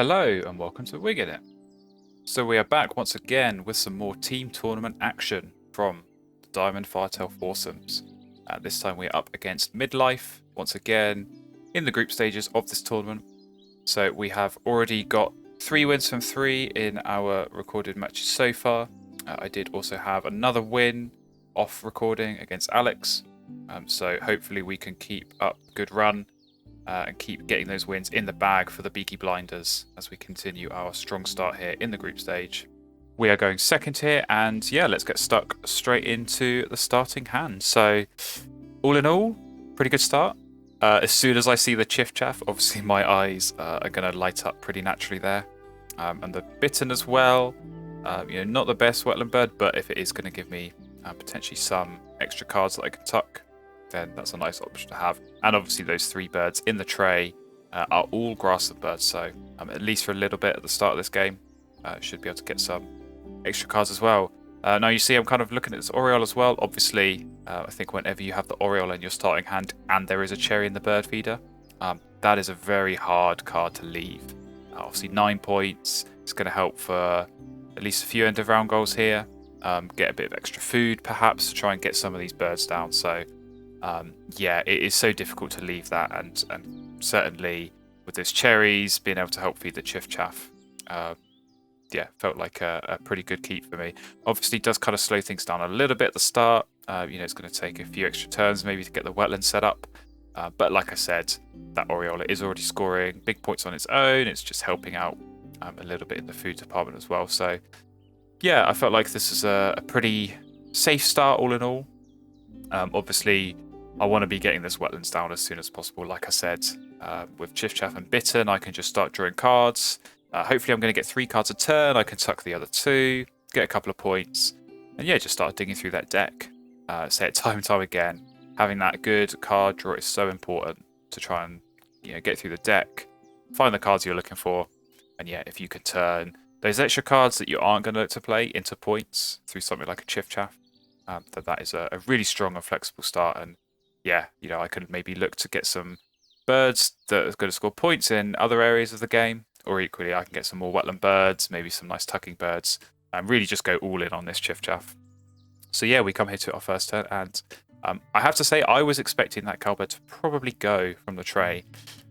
Hello and welcome to Wingin. So we are back once again with some more team tournament action from the Diamond Firetail Foursomes. This time we're up against Middlife once again in the group stages of this tournament. So we have already got 3 wins from 3 in our recorded matches so far. I did also have another win off recording against Alex. So hopefully we can keep up a good run. And keep getting those wins in the bag for the Beaky Blinders as we continue our strong start here in the group stage. We are going second here, and yeah, let's get stuck straight into the starting hand. So, all in all, pretty good start. As soon as I see the Chiff Chaff, obviously my eyes are going to light up pretty naturally there. And the Bittern as well. Not the best wetland bird, but if it is going to give me potentially some extra cards that I can tuck, then that's a nice option to have. And obviously those 3 birds in the tray are all grassland birds, so at least for a little bit at the start of this game, should be able to get some extra cards as well. Now you see I'm kind of looking at this Oriole as well. Obviously, I think whenever you have the Oriole in your starting hand and there is a cherry in the bird feeder, that is a very hard card to leave. Obviously 9 points, it's going to help for at least a few end of round goals here. Get a bit of extra food perhaps to try and get some of these birds down. So yeah, it is so difficult to leave that, and certainly with those cherries being able to help feed the Chiff Chaff, yeah, felt like a pretty good keep for me. Obviously does kind of slow things down a little bit at the start. It's going to take a few extra turns maybe to get the wetland set up, but like I said, that Oriole is already scoring big points on its own. It's just helping out a little bit in the food department as well. So yeah, I felt like this is a pretty safe start all in all. Obviously I want to be getting this wetlands down as soon as possible. Like I said, with Chiff Chaff and Bittern, I can just start drawing cards. Hopefully I'm going to get 3 cards a turn. I can tuck the other 2, get a couple of points, and yeah, just start digging through that deck. Say it time and time again, having that good card draw is so important to try and get through the deck, find the cards you're looking for, and yeah, if you can turn those extra cards that you aren't going to look to play into points through something like a Chiff Chaff, that is a really strong and flexible start. And yeah, I could maybe look to get some birds that are going to score points in other areas of the game, or equally I can get some more wetland birds, maybe some nice tucking birds, and really just go all in on this Chiff Chaff. So yeah, we come here to our first turn, and I have to say I was expecting that cowbird to probably go from the tray.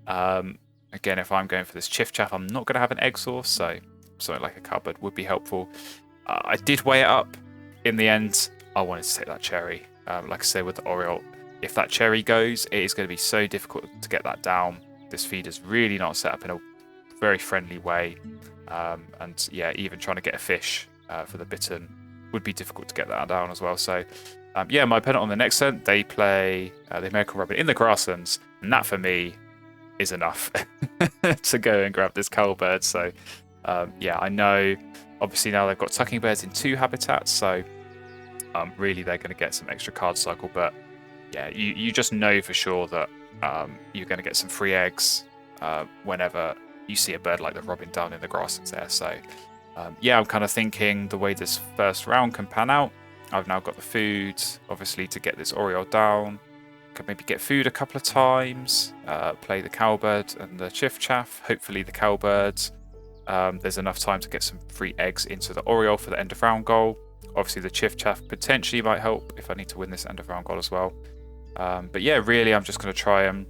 Again, if I'm going for this Chiff Chaff, I'm not going to have an egg source, so something like a cowbird would be helpful. I did weigh it up. In the end, I wanted to take that cherry. Like I said with the Oriole, if that cherry goes, it is going to be so difficult to get that down. This feed is really not set up in a very friendly way. And yeah, even trying to get a fish for the Bittern would be difficult to get that down as well. So yeah, my opponent on the next turn, they play the American Robin in the Grasslands. And that for me is enough to go and grab this cowbird. So yeah, I know obviously now they've got tucking birds in 2 habitats. So really they're going to get some extra card cycle. But yeah, you just know for sure that you're going to get some free eggs whenever you see a bird like the robin down in the grasslands there. So yeah, I'm kind of thinking the way this first round can pan out, I've now got the food, obviously, to get this Oriole down. Could maybe get food a couple of times, play the cowbird and the Chiff Chaff, hopefully the cowbirds. There's enough time to get some free eggs into the Oriole for the end of round goal. Obviously the Chiff Chaff potentially might help if I need to win this end of round goal as well. But yeah, really I'm just going to try and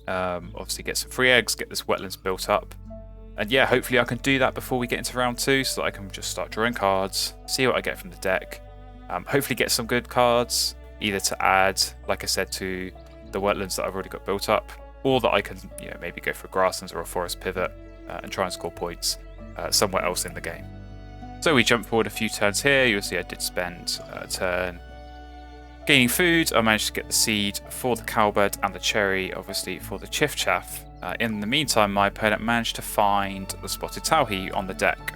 obviously get some free eggs, get this wetlands built up. And yeah, hopefully I can do that before we get into round 2 so that I can just start drawing cards, see what I get from the deck. Hopefully get some good cards, either to add, like I said, to the wetlands that I've already got built up, or that I can maybe go for a grasslands or a forest pivot and try and score points somewhere else in the game. So we jump forward a few turns here. You'll see I did spend a turn gaining food. I managed to get the seed for the cowbird and the cherry, obviously, for the Chiff Chaff. In the meantime, my opponent managed to find the spotted towhee on the deck.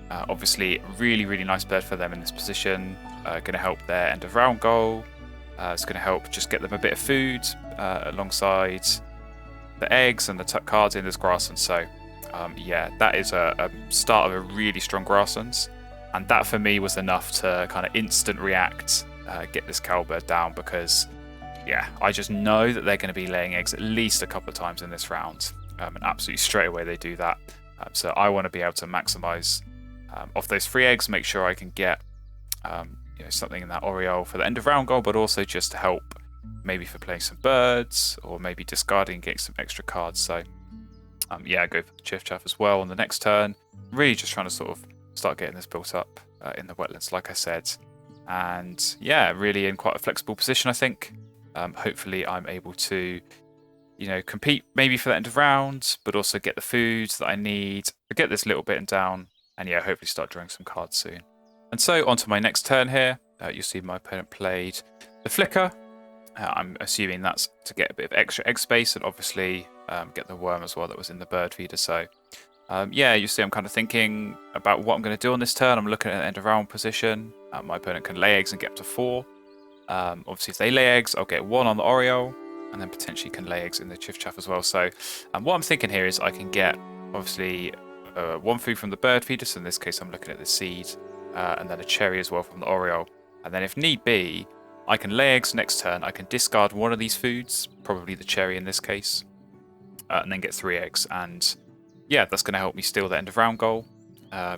Obviously, really, really nice bird for them in this position. Going to help their end of round goal. It's going to help just get them a bit of food alongside the eggs and the tuck cards in this grassland. So yeah, that is a start of a really strong grasslands. And that for me was enough to kind of instant react, get this cowbird down, because yeah, I just know that they're going to be laying eggs at least a couple of times in this round. And absolutely straight away they do that. So I want to be able to maximize off those free eggs, make sure I can get something in that Oriole for the end of round goal, but also just to help maybe for playing some birds or maybe discarding and getting some extra cards. So yeah, go for the Chiff Chaff as well on the next turn. Really just trying to sort of start getting this built up in the wetlands, like I said. And yeah, really in quite a flexible position, I think. Hopefully I'm able to, compete maybe for the end of round, but also get the food that I need to get this little bit down. And yeah, hopefully start drawing some cards soon. And so on to my next turn here. You'll see my opponent played the Flicker. I'm assuming that's to get a bit of extra egg space and obviously get the worm as well that was in the bird feeder. So yeah, you see I'm kind of thinking about what I'm going to do on this turn. I'm looking at the end of round position. My opponent can lay eggs and get up to 4. Obviously, if they lay eggs, I'll get 1 on the Oriole and then potentially can lay eggs in the Chiff Chaff as well. So what I'm thinking here is I can get, obviously, 1 food from the bird feeder. So in this case, I'm looking at the seed and then a cherry as well from the Oriole. And then if need be, I can lay eggs next turn. I can discard one of these foods, probably the cherry in this case, and then get 3 eggs. And yeah, that's going to help me steal the end of round goal,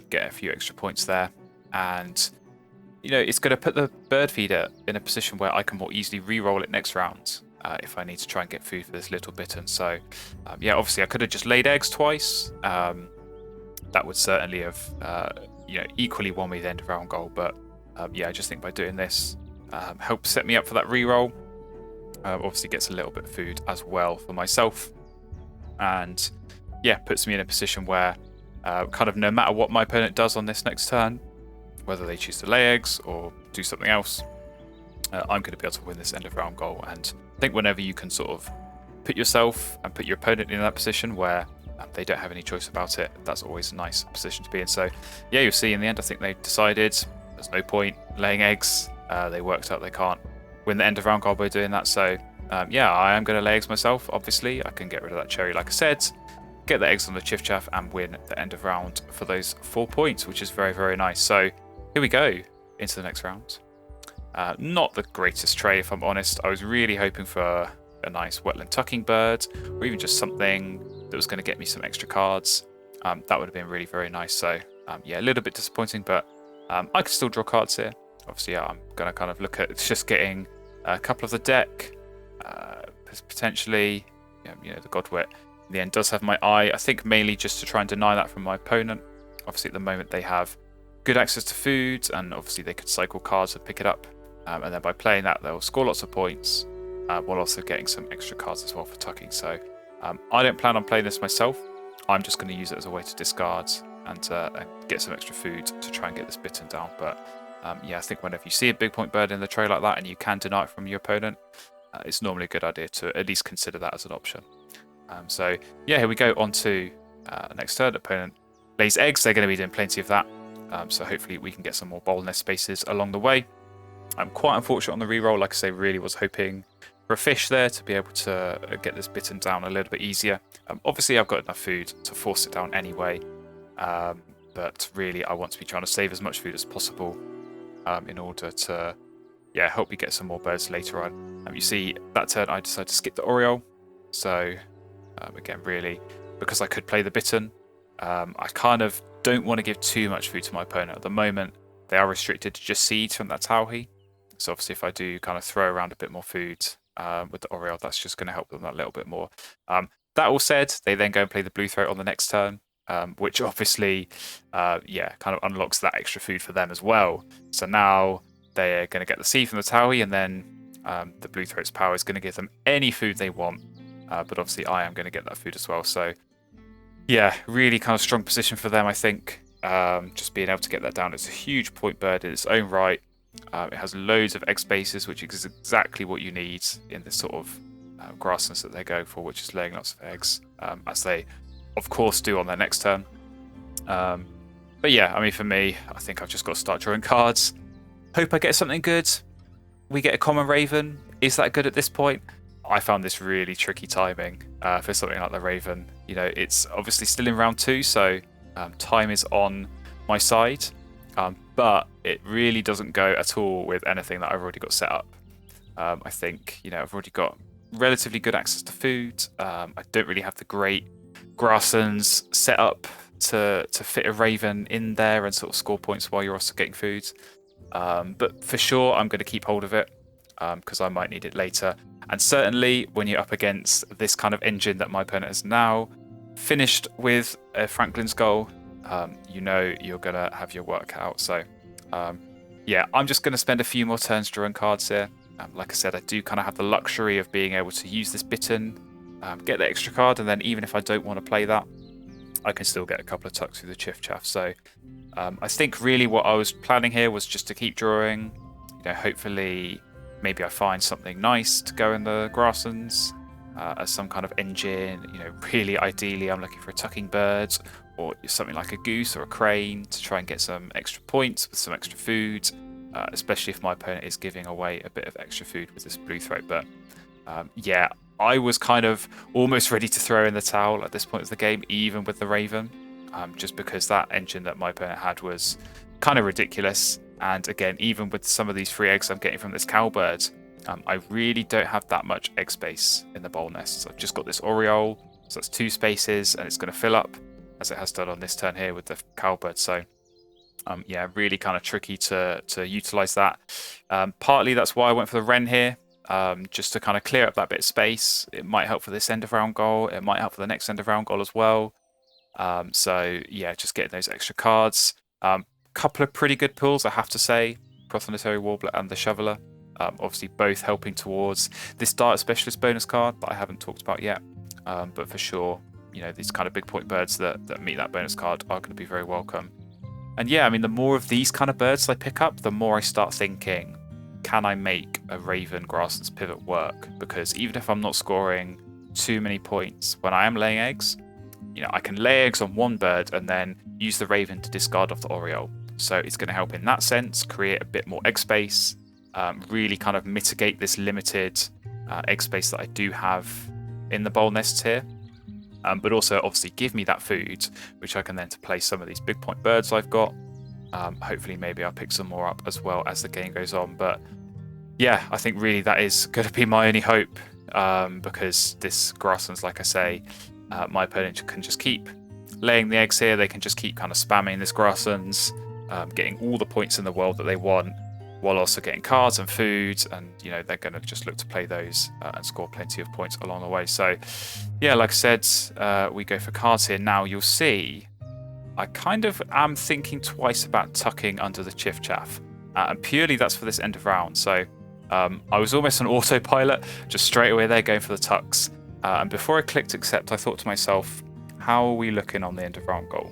get a few extra points there. And it's going to put the bird feeder in a position where I can more easily re-roll it next round if I need to try and get food for this little bittern. So yeah, obviously I could have just laid eggs twice. That would certainly have equally won me the end of round goal. But yeah, I just think by doing this helps set me up for that re-roll. Obviously gets a little bit of food as well for myself. And yeah, puts me in a position where kind of no matter what my opponent does on this next turn, whether they choose to lay eggs or do something else, I'm going to be able to win this end of round goal. And I think whenever you can sort of put yourself and put your opponent in that position where they don't have any choice about it, that's always a nice position to be in. So yeah, you'll see in the end, I think they decided there's no point laying eggs. They worked out they can't win the end of round goal by doing that. So yeah, I am going to lay eggs myself. Obviously, I can get rid of that cherry, like I said, get the eggs on the Chiff Chaff and win the end of round for those 4 points, which is very, very nice. So here we go into the next round. Not the greatest tray, if I'm honest. I was really hoping for a nice wetland tucking bird, or even just something that was going to get me some extra cards. That would have been really, very nice. So yeah, a little bit disappointing, but I could still draw cards here. Obviously, yeah, I'm going to kind of look at just getting a couple of the deck, potentially, the Godwit in the end does have my eye. I think mainly just to try and deny that from my opponent. Obviously, at the moment, they have good access to food, and obviously they could cycle cards and pick it up. And then by playing that, they'll score lots of points, while also getting some extra cards as well for tucking. So I don't plan on playing this myself. I'm just going to use it as a way to discard and get some extra food to try and get this bitten down. But yeah, I think whenever you see a big point bird in the tray like that and you can deny it from your opponent, it's normally a good idea to at least consider that as an option. So yeah, here we go on to next turn. Opponent lays eggs. They're going to be doing plenty of that. So hopefully we can get some more bowl nest spaces along the way. I'm quite unfortunate on the reroll. Like I say, really was hoping for a fish there to be able to get this bitten down a little bit easier. Obviously, I've got enough food to force it down anyway. But really, I want to be trying to save as much food as possible in order to, yeah, help me get some more birds later on. You see, that turn I decided to skip the Oriole. So again, really, because I could play the bitten, I kind of don't want to give too much food to my opponent. At the moment, they are restricted to just seeds from that Tauhi. So obviously, if I do kind of throw around a bit more food with the Oriole, that's just going to help them that little bit more. That all said, they then go and play the Blue Throat on the next turn, which obviously, yeah, kind of unlocks that extra food for them as well. So now they're going to get the seed from the Tauhi, and then the Blue Throat's power is going to give them any food they want. But obviously, I am going to get that food as well. So yeah, really kind of strong position for them, I think. Just being able to get that down. It's a huge point bird in its own right. It has loads of egg spaces, which is exactly what you need in this sort of grasslands that they're going for, which is laying lots of eggs, as they, of course, do on their next turn. But yeah, I mean, for me, I think I've just got to start drawing cards. Hope I get something good. We get a common Raven. Is that good at this point? I found this really tricky timing for something like the Raven. You know, it's obviously still in round 2, so time is on my side. But it really doesn't go at all with anything that I've already got set up. I think, you know, I've already got relatively good access to food. I don't really have the great Grasslands set up to fit a Raven in there and sort of score points while you're also getting food. But for sure, I'm going to keep hold of it because I might need it later. And certainly when you're up against this kind of engine that my opponent has now finished with a Franklin's goal, you know you're going to have your work out. So yeah, I'm just going to spend a few more turns drawing cards here. Like I said, I do kind of have the luxury of being able to use this Bittern, get the extra card, and then even if I don't want to play that, I can still get a couple of tucks through the Chiff Chaff. So I think really what I was planning here was just to keep drawing. You know, hopefully maybe I find something nice to go in the Grasslands as some kind of engine. You know, really ideally I'm looking for a tucking bird or something like a goose or a crane to try and get some extra points with some extra food, especially if my opponent is giving away a bit of extra food with this blue throat. But yeah, I was kind of almost ready to throw in the towel at this point of the game, even with the Raven, just because that engine that my opponent had was kind of ridiculous. And again, even with some of these free eggs I'm getting from this cowbird, I really don't have that much egg space in the bowl nest. So I've just got this Oriole, so that's 2 spaces, and it's going to fill up, as it has done on this turn here with the cowbird. So yeah, really kind of tricky to utilize that. Partly that's why I went for the Wren here, just to kind of clear up that bit of space. It might help for this end of round goal. It might help for the next end of round goal as well. So yeah, just getting those extra cards. Couple of pretty good pulls, I have to say. Prothonotary Warbler and the Shoveler. Obviously both helping towards this Diet Specialist bonus card that I haven't talked about yet. But for sure, you know, these kind of big point birds that meet that bonus card are going to be very welcome. And yeah, I mean, the more of these kind of birds I pick up, the more I start thinking, can I make a Raven Grasslands pivot work? Because even if I'm not scoring too many points when I am laying eggs, you know, I can lay eggs on one bird and then use the Raven to discard off the Oriole. So it's going to help in that sense, create a bit more egg space, really kind of mitigate this limited egg space that I do have in the bowl nests here. But also obviously give me that food, which I can then to play some of these big point birds I've got. Hopefully maybe I'll pick some more up as well as the game goes on. But yeah, I think really that is going to be my only hope, because this Grasslands, like I say, my opponent can just keep laying the eggs here. They can just keep kind of spamming this Grasslands, getting all the points in the world that they want, while also getting cards and food, and you know they're going to just look to play those and score plenty of points along the way. So yeah, like I said, we go for cards here. Now you'll see I kind of am thinking twice about tucking under the Chiff Chaff, and purely that's for this end of round. So I was almost on autopilot, just straight away there going for the tucks, and before I clicked accept, I thought to myself, how are we looking on the end of round goal?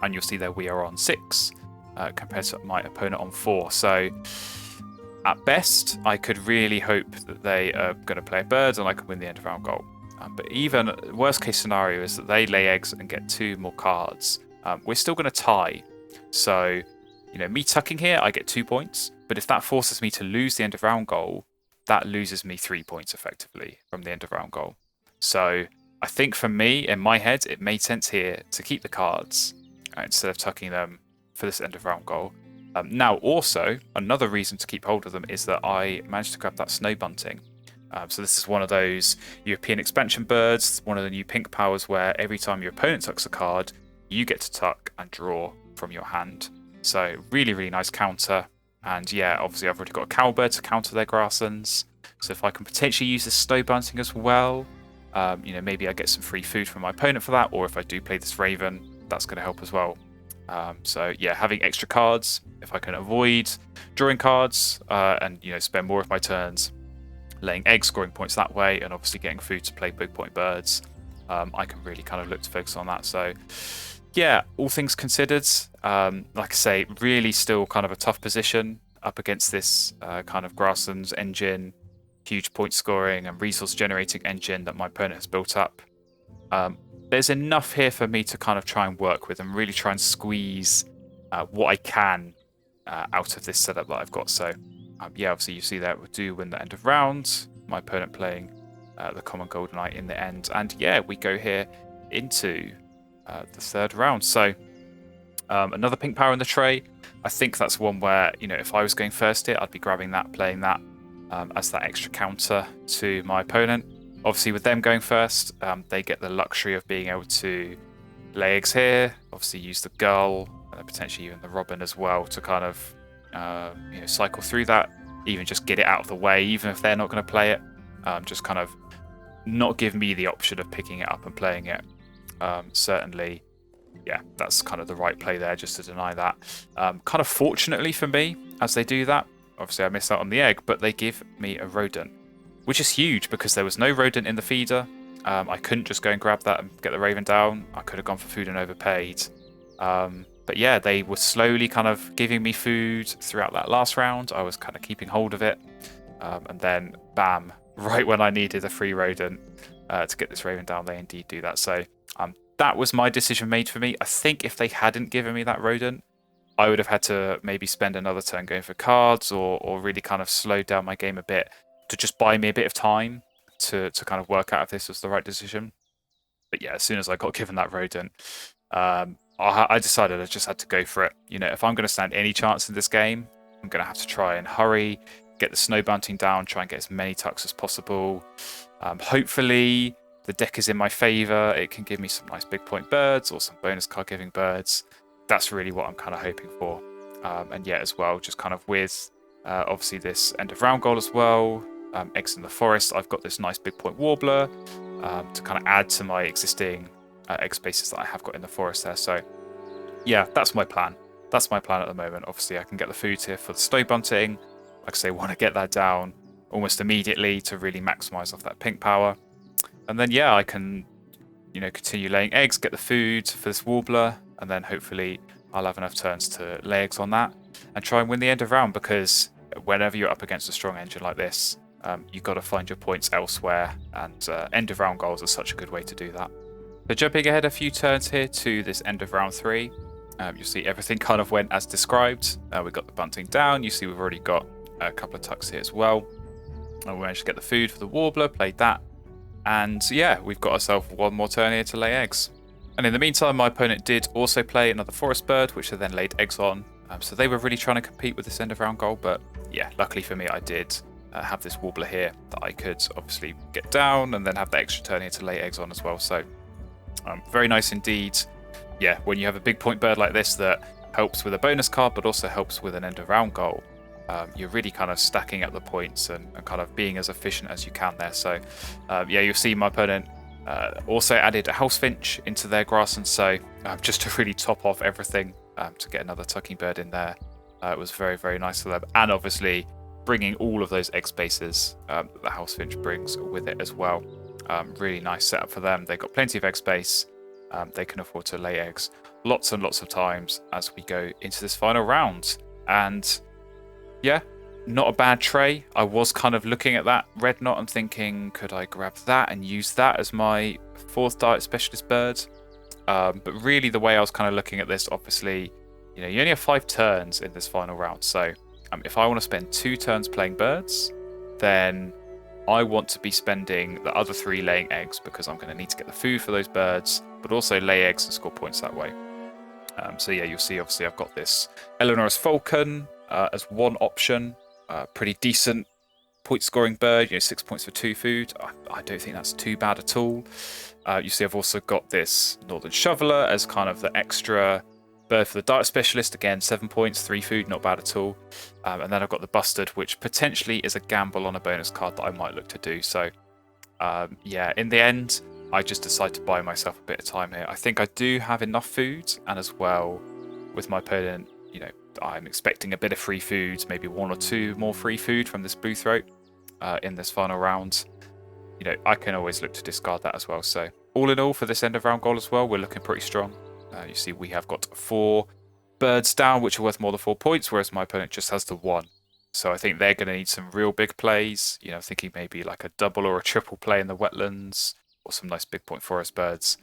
And you'll see there we are on 6 compared to my opponent on 4. So at best, I could really hope that they are going to play a bird and I can win the end of round goal. But even worst case scenario is that they lay eggs and get 2 more cards. We're still going to tie. So, you know, me tucking here, I get 2 points. But if that forces me to lose the end of round goal, that loses me 3 points effectively from the end of round goal. So I think for me, in my head, it made sense here to keep the cards instead of tucking them for this end of round goal. Now also, another reason to keep hold of them is that I managed to grab that Snow Bunting. So this is one of those European expansion birds, one of the new pink powers where every time your opponent tucks a card, you get to tuck and draw from your hand. So really, really nice counter. And yeah, obviously I've already got a cowbird to counter their Grasslands. So if I can potentially use this Snow Bunting as well, you know, maybe I get some free food from my opponent for that, or if I do play this Raven, that's going to help as well. So yeah, having extra cards, if I can avoid drawing cards and you know spend more of my turns laying eggs, scoring points that way, and obviously getting food to play big point birds, I can really kind of look to focus on that. So yeah, all things considered, like I say, really still kind of a tough position up against this kind of Grasslands engine, huge point scoring and resource generating engine that my opponent has built up. There's enough here for me to kind of try and work with and really try and squeeze what I can out of this setup that I've got. So yeah, obviously you see that we do win the end of round. My opponent playing the common Goldeneye in the end. And yeah, we go here into the 3rd round. So another pink power in the tray. I think that's one where, you know, if I was going first here, I'd be grabbing that, playing that as that extra counter to my opponent. Obviously, with them going first, they get the luxury of being able to lay eggs here. Obviously use the gull and then potentially even the robin as well to kind of cycle through that. Even just get it out of the way, even if they're not going to play it. Just kind of not give me the option of picking it up and playing it. Certainly, yeah, that's kind of the right play there, just to deny that. Kind of fortunately for me, as they do that, obviously I miss out on the egg, but they give me a rodent, which is huge because there was no rodent in the feeder. I couldn't just go and grab that and get the raven down. I could have gone for food and overpaid. But yeah, they were slowly kind of giving me food throughout that last round. I was kind of keeping hold of it. And then, bam, right when I needed a free rodent to get this raven down, they indeed do that. So that was my decision made for me. I think if they hadn't given me that rodent, I would have had to maybe spend another turn going for cards or really kind of slow down my game a bit to just buy me a bit of time to kind of work out if this was the right decision. But yeah, as soon as I got given that rodent, I decided I just had to go for it. You know, if I'm going to stand any chance in this game, I'm going to have to try and hurry, get the snow bunting down, try and get as many tucks as possible. Hopefully, the deck is in my favour. It can give me some nice big point birds or some bonus card giving birds. That's really what I'm kind of hoping for. And yeah, as well, just kind of with obviously this end of round goal as well. Eggs in the forest. I've got this nice big point warbler to kind of add to my existing egg spaces that I have got in the forest there. So yeah, that's my plan. That's my plan at the moment. Obviously, I can get the food here for the snow bunting. Like I say, want to get that down almost immediately to really maximize off that pink power. And then yeah, I can continue laying eggs, get the food for this warbler, and then hopefully I'll have enough turns to lay eggs on that and try and win the end of round, because whenever you're up against a strong engine like this, you've got to find your points elsewhere, and end of round goals are such a good way to do that. So jumping ahead a few turns here to this end of round 3, you'll see everything kind of went as described. We got the bunting down. You see we've already got a couple of tucks here as well. And we managed to get the food for the warbler, played that. And yeah, we've got ourselves one more turn here to lay eggs. And in the meantime, my opponent did also play another forest bird, which they then laid eggs on. So they were really trying to compete with this end of round goal. But yeah, luckily for me, I did have this warbler here that I could obviously get down and then have the extra turn here to lay eggs on as well. So very nice indeed. Yeah, when you have a big point bird like this that helps with a bonus card, but also helps with an end of round goal, you're really kind of stacking up the points and kind of being as efficient as you can there. So yeah, you'll see my opponent also added a house finch into their grasslands, so just to really top off everything, to get another tucking bird in there. It was very, very nice of them, and obviously bringing all of those egg spaces that the house finch brings with it as well. Really nice setup for them. They've got plenty of egg space. They can afford to lay eggs lots and lots of times as we go into this final round. And yeah, not a bad tray. I was kind of looking at that red knot and thinking, could I grab that and use that as my 4th diet specialist bird? But really the way I was kind of looking at this, obviously, you only have 5 turns in this final round. So if I want to spend 2 turns playing birds, then I want to be spending the other 3 laying eggs, because I'm going to need to get the food for those birds, but also lay eggs and score points that way. So yeah, you'll see obviously I've got this Eleanor's Falcon as one option. Pretty decent point scoring bird, 6 points for 2 food. I don't think that's too bad at all. You see I've also got this Northern Shoveler as kind of the extra bird for the diet specialist. Again, 7 points, 3 food, not bad at all. And then I've got the Bustard, which potentially is a gamble on a bonus card that I might look to do. So yeah, in the end, I just decided to buy myself a bit of time here. I think I do have enough food, and as well with my opponent, I'm expecting a bit of free food, maybe 1 or 2 more free food from this Blue Throat in this final round. I can always look to discard that as well. So all in all, for this end of round goal as well, we're looking pretty strong. You see we have got 4 birds down, which are worth more than 4 points, whereas my opponent just has the 1. So I think they're going to need some real big plays, thinking maybe like a double or a triple play in the wetlands, or some nice big point forest birds.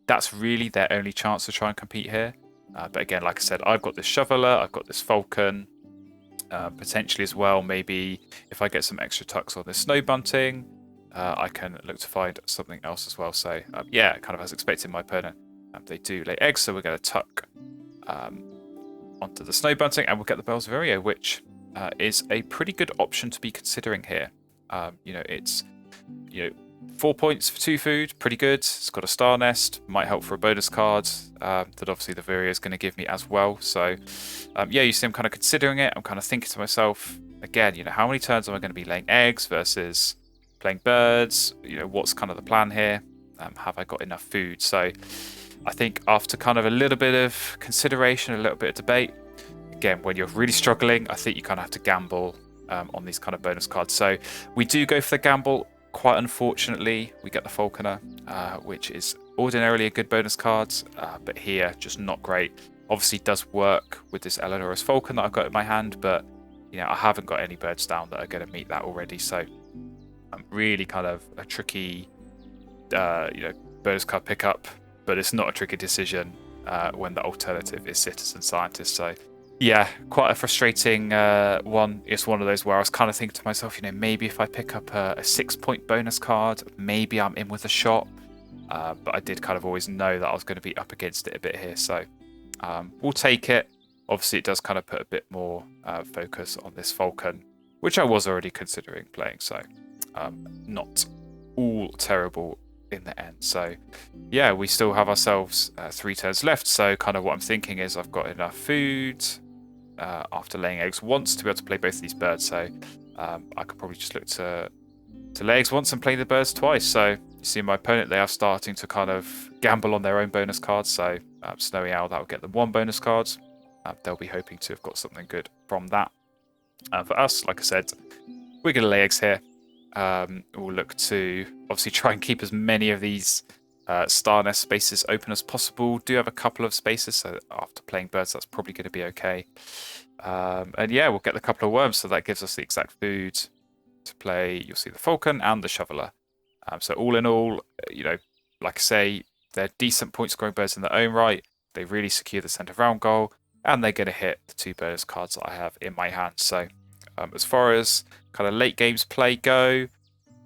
That's really their only chance to try and compete here. But again, like I said, I've got this Shoveler, I've got this Falcon, potentially as well, maybe if I get some extra tucks on this Snow Bunting, I can look to find something else as well. So yeah, kind of as expected, my opponent, they do lay eggs, so we're going to tuck onto the Snow Bunting, and we'll get the Belzevirio, which is a pretty good option to be considering here. It's 4 points for 2 food, pretty good. It's got a star nest, might help for a bonus card that obviously the Vireo is going to give me as well. So yeah, you see I'm kind of considering it. I'm kind of thinking to myself, again, you know, how many turns am I going to be laying eggs versus playing birds? You know, what's kind of the plan here? Have I got enough food? So I think after kind of a little bit of consideration, a little bit of debate, again, when you're really struggling, I think you kind of have to gamble on these kind of bonus cards. So we do go for the gamble. Quite unfortunately, we get the Falconer, which is ordinarily a good bonus card, but here just not great. Obviously does work with this Eleanor's Falcon that I've got in my hand, but you know, I haven't got any birds down that are going to meet that already. So I'm really kind of a tricky you know, bonus card pickup, but it's not a tricky decision when the alternative is Citizen Scientist. So yeah, quite a frustrating one. It's one of those where I was kind of thinking to myself, you know, maybe if I pick up a 6-point bonus card, maybe I'm in with a shot. But I did kind of always know that I was going to be up against it a bit here. So we'll take it. Obviously, it does kind of put a bit more focus on this Falcon, which I was already considering playing. So not all terrible in the end. So yeah, we still have ourselves 3 turns left. So kind of what I'm thinking is I've got enough food after laying eggs once to be able to play both of these birds. So I could probably just look to lay eggs once and play the birds twice. So you see my opponent, they are starting to kind of gamble on their own bonus cards. So Snowy Owl, that will get them 1 bonus card. They'll be hoping to have got something good from that. For us, like I said, we're going to lay eggs here. We'll look to obviously try and keep as many of these star nest spaces open as possible. Do have a couple of spaces, so after playing birds, that's probably going to be okay. And yeah, we'll get the couple of worms, so that gives us the exact food to play. You'll see the Falcon and the Shoveler. So all in all, you know, like I say, they're decent point scoring birds in their own right. They really secure the centre round goal, and they're going to hit the 2 bonus cards that I have in my hand. So as far as kind of late games play go,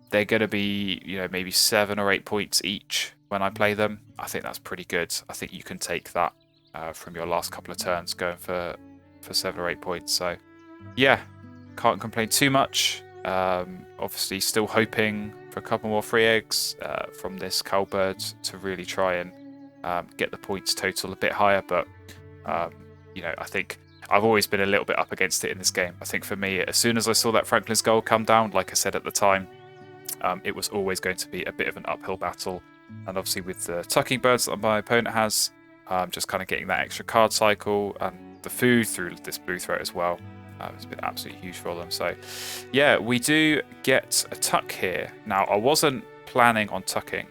they're going to be, you know, maybe 7 or 8 points each when I play them. I think that's pretty good. I think you can take that from your last couple of turns going for 7 or 8 points. So yeah, can't complain too much. Obviously still hoping for a couple more free eggs from this cowbird to really try and get the points total a bit higher. But you know, I think I've always been a little bit up against it in this game. I think for me, as soon as I saw that Franklin's goal come down, like I said at the time, it was always going to be a bit of an uphill battle. And obviously with the tucking birds that my opponent has, just kind of getting that extra card cycle and the food through this blue threat as well. It's been absolutely huge for them. So yeah, we do get a tuck here. Now, I wasn't planning on tucking,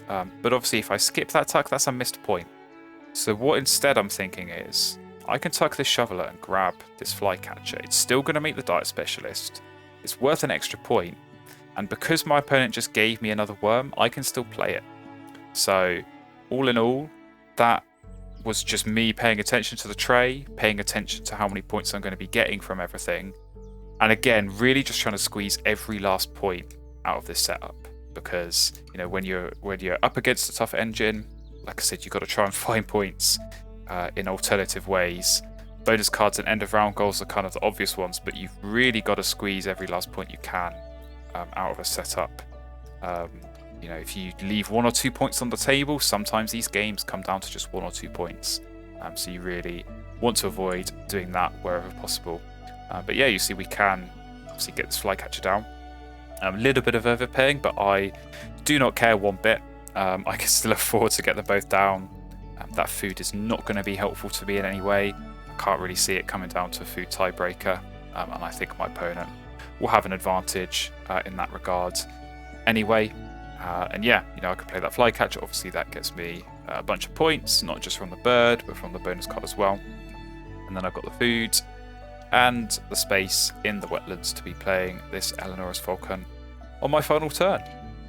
but obviously if I skip that tuck, that's a missed point. So what instead I'm thinking is, I can tuck this Shoveler and grab this Flycatcher. It's still going to meet the Diet Specialist. It's worth an extra point. And because my opponent just gave me another worm, I can still play it. So all in all, that was just me paying attention to the tray, paying attention to how many points I'm going to be getting from everything. And again, really just trying to squeeze every last point out of this setup. Because, you know, when you're up against a tough engine, like I said, you've got to try and find points in alternative ways. Bonus cards and end of round goals are kind of the obvious ones, but you've really got to squeeze every last point you can out of a setup. You know, if you leave 1 or 2 points on the table, sometimes these games come down to just 1 or 2 points. So you really want to avoid doing that wherever possible. But yeah, you see we can obviously get this Flycatcher down. A little bit of overpaying, but I do not care one bit. I can still afford to get them both down. That food is not going to be helpful to me in any way. I can't really see it coming down to a food tiebreaker. And I think my opponent will have an advantage in that regard anyway. And yeah, you know, I can play that Flycatcher. Obviously, that gets me a bunch of points, not just from the bird, but from the bonus card as well. And then I've got the food and the space in the wetlands to be playing this Eleanor's Falcon on my final turn.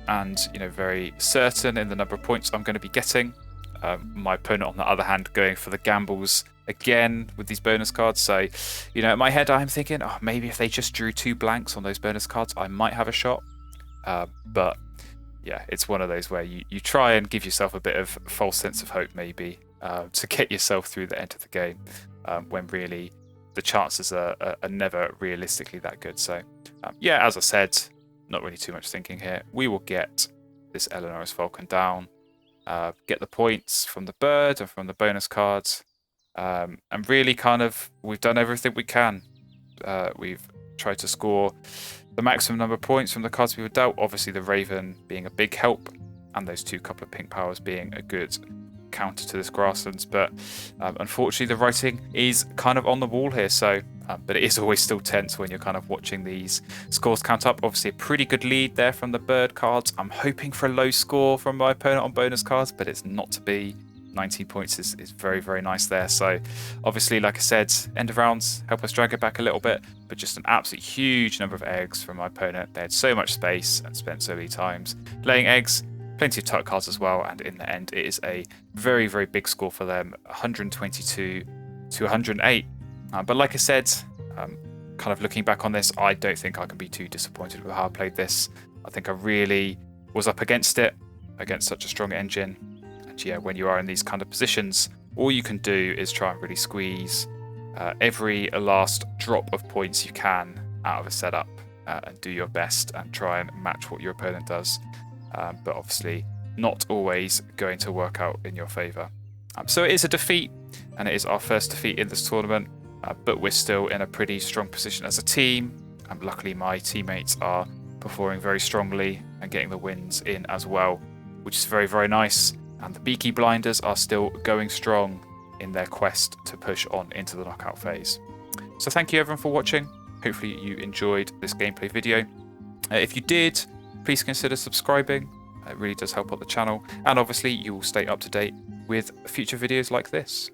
And, you know, very certain in the number of points I'm going to be getting. My opponent, on the other hand, going for the gambles again with these bonus cards. So, you know, in my head, I'm thinking, oh, maybe if they just drew 2 blanks on those bonus cards, I might have a shot. But yeah, it's one of those where you try and give yourself a bit of false sense of hope, maybe, to get yourself through the end of the game, when really the chances are never realistically that good. So, yeah, as I said, not really too much thinking here. We will get this Eleanor's Falcon down, get the points from the bird and from the bonus cards, and really kind of we've done everything we can. We've tried to score the maximum number of points from the cards we were dealt. Obviously the Raven being a big help, and those couple of pink powers being a good counter to this Grasslands, but unfortunately the writing is kind of on the wall here. So but it is always still tense when you're kind of watching these scores count up. Obviously a pretty good lead there from the bird cards. I'm hoping for a low score from my opponent on bonus cards, but it's not to be. 19 points is very, very nice there. So obviously, like I said, end of rounds help us drag it back a little bit, but just an absolutely huge number of eggs from my opponent. They had so much space and spent so many times laying eggs. Plenty of tuck cards as well, and in the end it is a very, very big score for them, 122 to 108. But like I said, kind of looking back on this, I don't think I can be too disappointed with how I played this. I think I really was up against it, against such a strong engine. And yeah, when you are in these kind of positions, all you can do is try and really squeeze every last drop of points you can out of a setup, and do your best and try and match what your opponent does. But obviously not always going to work out in your favour. So it is a defeat, and it is our first defeat in this tournament, but we're still in a pretty strong position as a team. Luckily my teammates are performing very strongly and getting the wins in as well, which is very, very nice. And the Beaky Blinders are still going strong in their quest to push on into the knockout phase. So thank you everyone for watching. Hopefully you enjoyed this gameplay video. If you did, please consider subscribing. It really does help out the channel. And obviously you will stay up to date with future videos like this.